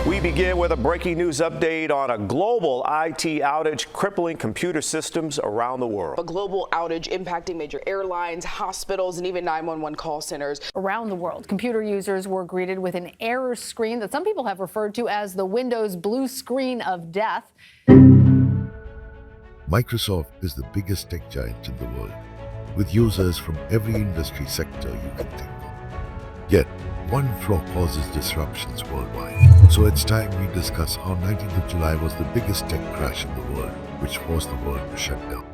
We begin with a breaking news update on a global IT outage crippling computer systems around the world. A global outage impacting major airlines, hospitals, and even 911 call centers. Around the world, computer users were greeted with an error screen that some people have referred to as the Windows blue screen of death. Microsoft is the biggest tech giant in the world, with users from every industry sector you can think of. Yet, one flaw causes disruptions worldwide. So it's time we discuss how 19th of July was the biggest tech crash in the world, which forced the world to shut down.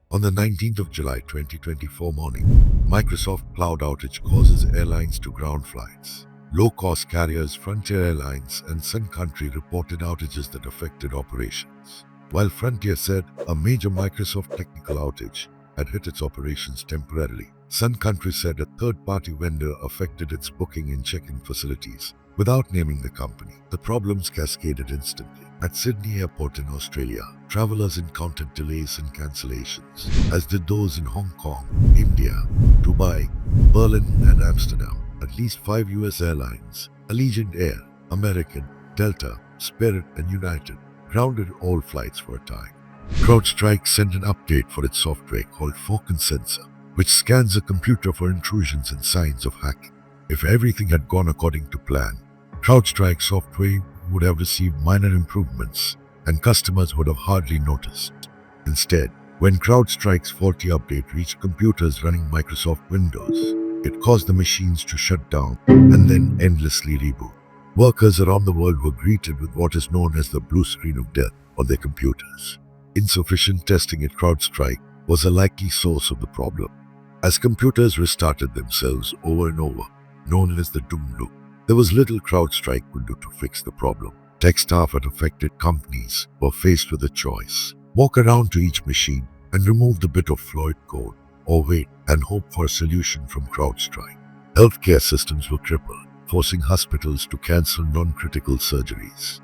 On the 19th of July 2024 morning, Microsoft cloud outage causes airlines to ground flights. Low-cost carriers Frontier Airlines and Sun Country reported outages that affected operations. While Frontier said a major Microsoft technical outage had hit its operations temporarily, Sun Country said a third-party vendor affected its booking and check-in facilities. Without naming the company, the problems cascaded instantly. At Sydney Airport in Australia, travelers encountered delays and cancellations, as did those in Hong Kong, India, Dubai, Berlin, and Amsterdam. At least 5 US airlines, Allegiant Air, American, Delta, Spirit, and United, grounded all flights for a time. CrowdStrike sent an update for its software called flaw sensor, which scans a computer for intrusions and signs of hacking. If everything had gone according to plan, CrowdStrike software would have received minor improvements and customers would have hardly noticed. Instead, when CrowdStrike's faulty update reached computers running Microsoft Windows, it caused the machines to shut down and then endlessly reboot. Workers around the world were greeted with what is known as the blue screen of death on their computers. Insufficient testing at CrowdStrike was a likely source of the problem, as computers restarted themselves over and over, known as the doom loop. There was little CrowdStrike could do to fix the problem. Tech staff at affected companies were faced with a choice: walk around to each machine and remove the bit of flawed code, or wait and hope for a solution from CrowdStrike. Healthcare systems were crippled, forcing hospitals to cancel non-critical surgeries.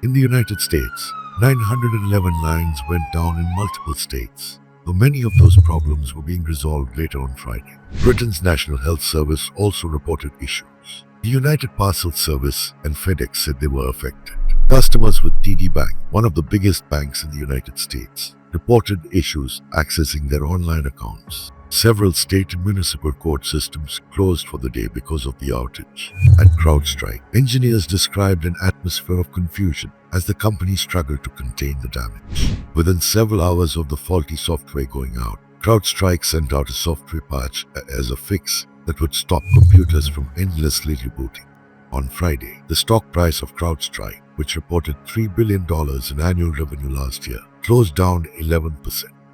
In the United States, 911 lines went down in multiple states, though many of those problems were being resolved later on Friday. Britain's National Health Service also reported issues. The United Parcel Service and FedEx said they were affected. Customers with TD Bank, one of the biggest banks in the United States, reported issues accessing their online accounts. Several state and municipal court systems closed for the day because of the outage. At CrowdStrike, engineers described an atmosphere of confusion as the company struggled to contain the damage. Within several hours of the faulty software going out, CrowdStrike sent out a software patch as a fix that would stop computers from endlessly rebooting. On Friday, the stock price of CrowdStrike, which reported $3 billion in annual revenue last year, closed down 11%.